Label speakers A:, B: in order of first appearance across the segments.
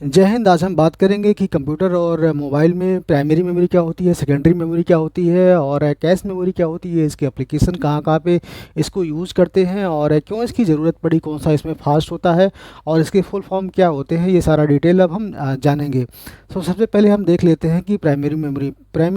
A: जय हिंद। आज हम बात करेंगे कि कंप्यूटर और मोबाइल में प्राइमरी मेमोरी क्या होती है, सेकेंडरी मेमोरी क्या होती है और कैश मेमोरी क्या होती है, इसके एप्लीकेशन कहाँ कहाँ पे इसको यूज़ करते हैं और क्यों इसकी ज़रूरत पड़ी, कौन सा इसमें फास्ट होता है और इसके फुल फॉर्म क्या होते हैं। ये सारा डिटेल अब हम जानेंगे। सबसे पहले हम देख लेते हैं कि प्राइमरी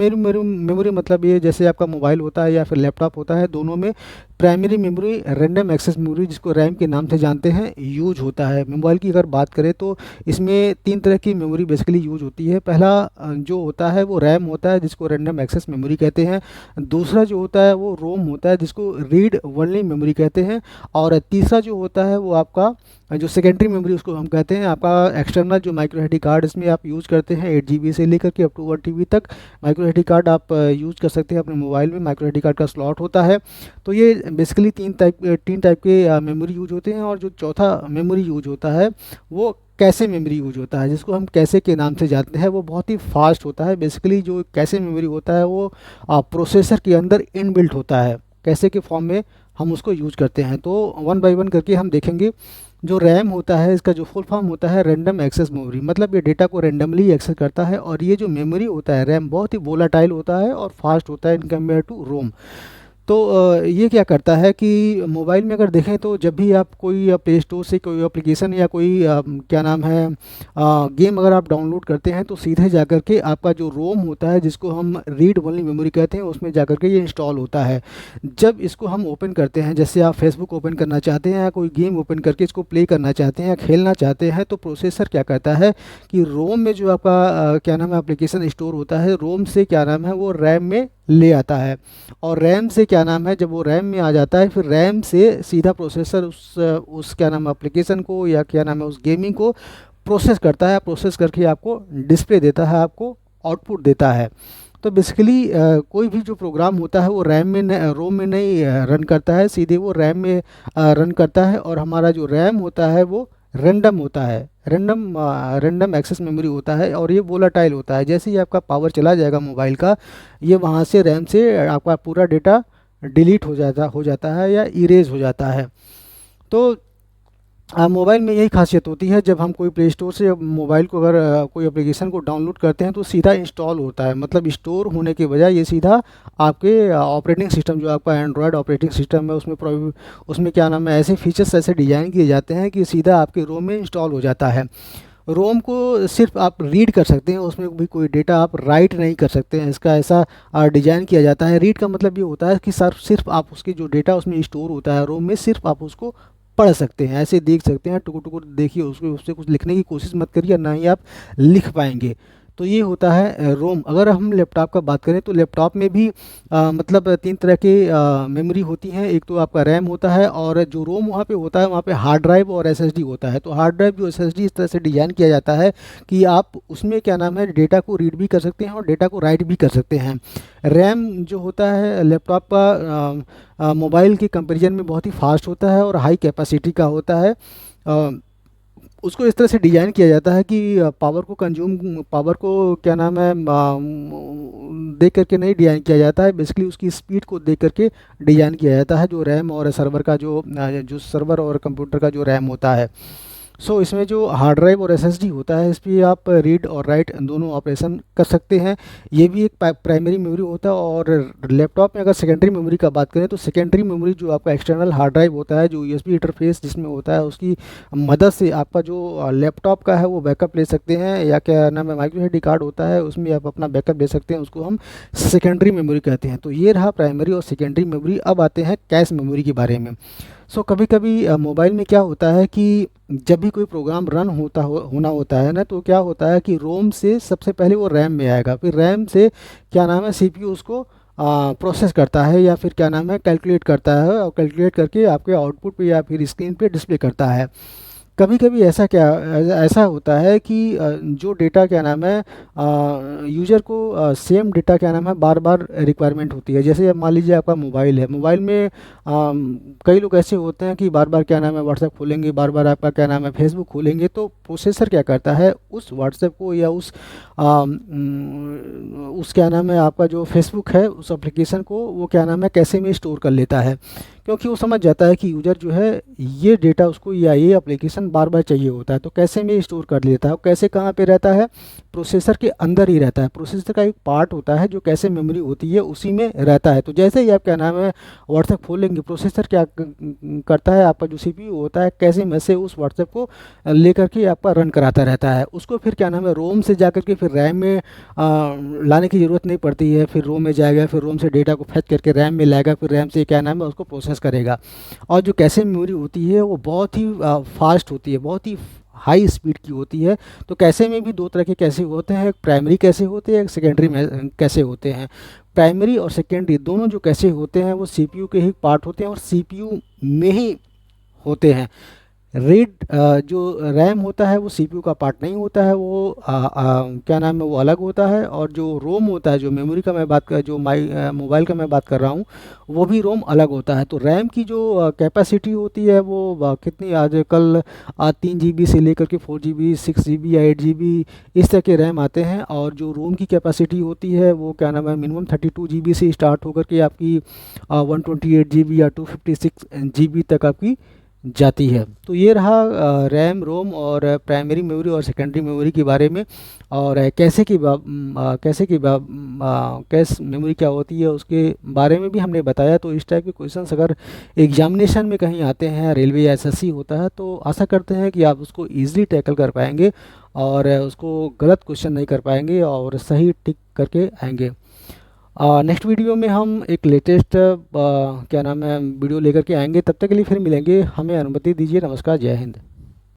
A: मेमोरी मतलब ये जैसे आपका मोबाइल होता है या फिर लैपटॉप होता है, दोनों में primary memory random access memory जिसको रैम के नाम से जानते हैं यूज होता है। मोबाइल की अगर बात करें तो इसमें तीन तरह की मेमोरी बेसिकली यूज होती है। पहला जो होता है वो रैम होता है जिसको रैंडम एक्सेस मेमोरी कहते हैं। दूसरा जो होता है वो रोम होता है जिसको रीड ओनली मेमोरी कहते हैं। और तीसरा जो होता है वो आपका जो सेकेंडरी मेमोरी उसको हम कहते हैं आपका एक्सटर्नल जो माइक्रो एसडी कार्ड इसमें आप यूज़ करते हैं 8 GB से लेकर के अप टू 1 TB तक माइक्रो एसडी कार्ड आप यूज़ कर सकते हैं अपने मोबाइल में। माइक्रो एसडी कार्ड का स्लॉट होता है। तो ये बेसिकली तीन टाइप के मेमोरी यूज होते हैं। और जो चौथा मेमोरी यूज होता है वो कैसे मेमोरी यूज होता है जिसको हम कैसे के नाम से जानते हैं। वो बहुत ही फास्ट होता है। बेसिकली जो कैसे मेमोरी होता है वो प्रोसेसर के अंदर इनबिल्ट होता है, कैसे के फॉर्म में हम उसको यूज करते हैं। तो वन बाय वन करके हम देखेंगे। जो रैम होता है इसका जो फुल फॉर्म होता है रैंडम एक्सेस मेमोरी, मतलब ये डेटा को रैंडमली एक्सेस करता है। और ये जो मेमोरी होता है रैम बहुत ही वोलाटाइल होता है और फास्ट होता है इन कंपेयर टू रोम। तो ये क्या करता है कि मोबाइल में अगर देखें तो जब भी आप कोई प्ले स्टोर से कोई एप्लीकेशन या कोई क्या नाम है गेम अगर आप डाउनलोड करते हैं तो सीधे जाकर के आपका जो रोम होता है जिसको हम रीड ओनली मेमोरी कहते हैं उसमें जाकर के ये इंस्टॉल होता है। जब इसको हम ओपन करते हैं, जैसे आप फेसबुक ओपन करना चाहते हैं या कोई गेम ओपन करके इसको प्ले करना चाहते हैं या खेलना चाहते हैं, तो प्रोसेसर क्या करता है कि रोम में जो आपका क्या नाम है एप्लीकेशन स्टोर होता है, रोम से क्या नाम है वो रैम में ले आता है। और रैम से क्या नाम है जब वो रैम में आ जाता है फिर रैम से सीधा प्रोसेसर उस क्या नाम है एप्लीकेशन को या क्या नाम है उस गेमिंग को प्रोसेस करता है। प्रोसेस करके आपको डिस्प्ले देता है, आपको आउटपुट देता है। तो बेसिकली कोई भी जो प्रोग्राम होता है वो रोम में नहीं रन करता है, सीधे वो रैम में रन करता है। और हमारा जो रैम होता है वो रैंडम होता है, रैंडम एक्सेस मेमोरी होता है और ये वोलाटाइल होता है। जैसे ही आपका पावर चला जाएगा मोबाइल का, ये वहाँ से रैम से आपका पूरा डेटा डिलीट हो जाता है या इरेज हो जाता है। तो मोबाइल में यही खासियत होती है, जब हम कोई प्ले स्टोर से मोबाइल को अगर कोई एप्लीकेशन को डाउनलोड करते हैं तो सीधा इंस्टॉल होता है, मतलब स्टोर होने के बजाय ये सीधा आपके ऑपरेटिंग सिस्टम जो आपका एंड्रॉयड ऑपरेटिंग सिस्टम है उसमें क्या नाम है ऐसे फीचर्स ऐसे डिज़ाइन किए जाते हैं कि सीधा आपके रोम में इंस्टॉल हो जाता है। रोम को सिर्फ आप रीड कर सकते हैं, उसमें भी कोई डेटा आप राइट नहीं कर सकते हैं। इसका ऐसा डिज़ाइन किया जाता है। रीड का मतलब ये होता है कि सिर्फ आप उसके जो डेटा उसमें स्टोर होता है रोम में, सिर्फ आप उसको पढ़ सकते हैं, ऐसे देख सकते हैं। टुकुर टुकुर देखिए, उसको उससे कुछ लिखने की कोशिश मत करिए, ना ही आप लिख पाएंगे। तो ये होता है रोम। अगर हम लैपटॉप का बात करें तो लैपटॉप में भी मतलब तीन तरह के मेमोरी होती हैं। एक तो आपका रैम होता है और जो रोम वहाँ पे होता है वहाँ पे हार्ड ड्राइव और एसएसडी होता है। तो हार्ड ड्राइव जो एसएसडी इस तरह से डिज़ाइन किया जाता है कि आप उसमें क्या नाम है डेटा को रीड भी कर सकते हैं और डेटा को राइट भी कर सकते हैं। रैम जो होता है लैपटॉप का मोबाइल के कंपैरिजन में बहुत ही फास्ट होता है और हाई कैपेसिटी का होता है। उसको इस तरह से डिज़ाइन किया जाता है कि पावर को क्या नाम है देख करके नहीं डिज़ाइन किया जाता है, बेसिकली उसकी स्पीड को देख करके डिज़ाइन किया जाता है। जो रैम और सर्वर का जो सर्वर और कंप्यूटर का जो रैम होता है। इसमें जो हार्ड ड्राइव और एसएसडी होता है इस पर आप रीड और राइट दोनों ऑपरेशन कर सकते हैं। ये भी एक प्राइमरी मेमोरी होता है। और लैपटॉप में अगर सेकेंडरी मेमोरी का बात करें तो सेकेंडरी मेमोरी जो आपका एक्सटर्नल हार्ड ड्राइव होता है, जो यूएसबी इंटरफेस जिसमें होता है, उसकी मदद से आपका जो लैपटॉप का है वो बैकअप ले सकते हैं। या क्या नाम है माइक्रो एसडी कार्ड होता है उसमें आप अपना बैकअप ले सकते हैं, उसको हम सेकेंडरी मेमोरी कहते हैं। तो ये रहा प्राइमरी और सेकेंडरी मेमोरी। अब आते हैं कैश मेमोरी के बारे में। कभी कभी मोबाइल में क्या होता है कि जब भी कोई प्रोग्राम रन होना होता है ना, तो क्या होता है कि रोम से सबसे पहले वो रैम में आएगा, फिर रैम से क्या नाम है सीपीयू उसको प्रोसेस करता है या फिर क्या नाम है कैलकुलेट करता है और कैलकुलेट करके आपके आउटपुट पे या फिर स्क्रीन पे डिस्प्ले करता है। कभी कभी ऐसा होता है कि जो डेटा क्या नाम है यूज़र को सेम डेटा क्या नाम है बार बार रिक्वायरमेंट होती है। जैसे अब मान लीजिए आपका मोबाइल है, मोबाइल में कई लोग ऐसे होते हैं कि बार बार क्या नाम है व्हाट्सएप खोलेंगे, बार बार आपका क्या नाम है फेसबुक खोलेंगे। तो प्रोसेसर क्या करता है उस व्हाट्सएप को या उस क्या नाम है आपका जो फेसबुक है उस एप्लीकेशन को वो क्या नाम है कैसे में स्टोर कर लेता है। क्योंकि वो समझ जाता है कि यूज़र जो है ये डेटा उसको या ये एप्लीकेशन बार बार चाहिए होता है, तो कैसे में स्टोर कर लेता है, कैसे कहाँ पे रहता है, प्रोसेसर के अंदर ही रहता है। प्रोसेसर का एक पार्ट होता है जो कैसे मेमोरी होती है उसी में रहता है। तो जैसे ही आप क्या नाम है व्हाट्सएप खोलेंगे, प्रोसेसर क्या करता है, आपका जो सीपीयू होता है कैसे में से उस व्हाट्सएप को लेकर के आपका रन कराता रहता है। उसको फिर क्या नाम है रोम से जा करके फिर रैम में लाने की ज़रूरत नहीं पड़ती है। फिर रोम में जाएगा, फिर रोम से डेटा को फैच करके रैम में लाएगा, फिर रैम से क्या नाम है उसको प्रोसेस करेगा। और जो कैसे मेमोरी होती है वो बहुत ही फास्ट होती है, बहुत ही हाई स्पीड की होती है। तो कैसे में भी दो तरह के कैसे होते हैं, एक प्राइमरी कैसे होते हैं, एक सेकेंडरी कैसे होते हैं। प्राइमरी और सेकेंडरी दोनों जो कैसे होते हैं वो सीपीयू के ही पार्ट होते हैं और सीपीयू में ही होते हैं। रीड जो रैम होता है वो सीपीयू का पार्ट नहीं होता है, वो क्या नाम है वो अलग होता है। और जो रोम होता है, जो मेमोरी का मैं बात कर, जो मोबाइल का मैं बात कर रहा हूँ, वो भी रोम अलग होता है। तो रैम की जो कैपेसिटी होती है वो कितनी आजकल 3 GB से लेकर के 4 GB, 6 GB या 8 GB इस तरह के रैम आते हैं। और जो रोम की कैपेसिटी होती है वो क्या नाम है मिनिमम 32 GB से स्टार्ट होकर के आपकी 128 GB या 256 GB तक आपकी जाती है। तो ये रहा रैम, रोम और प्राइमरी मेमोरी और सेकेंडरी मेमोरी के बारे में। और कैश मेमोरी क्या होती है उसके बारे में भी हमने बताया। तो इस टाइप के क्वेश्चंस अगर एग्जामिनेशन में कहीं आते हैं, रेलवे या एसएससी होता है, तो आशा करते हैं कि आप उसको ईजिली टैकल कर पाएंगे और उसको गलत क्वेश्चन नहीं कर पाएंगे और सही टिक करके आएंगे। नेक्स्ट वीडियो में हम एक लेटेस्ट क्या नाम है वीडियो लेकर के आएंगे। तब तक के लिए फिर मिलेंगे। हमें अनुमति दीजिए। नमस्कार, जय हिंद।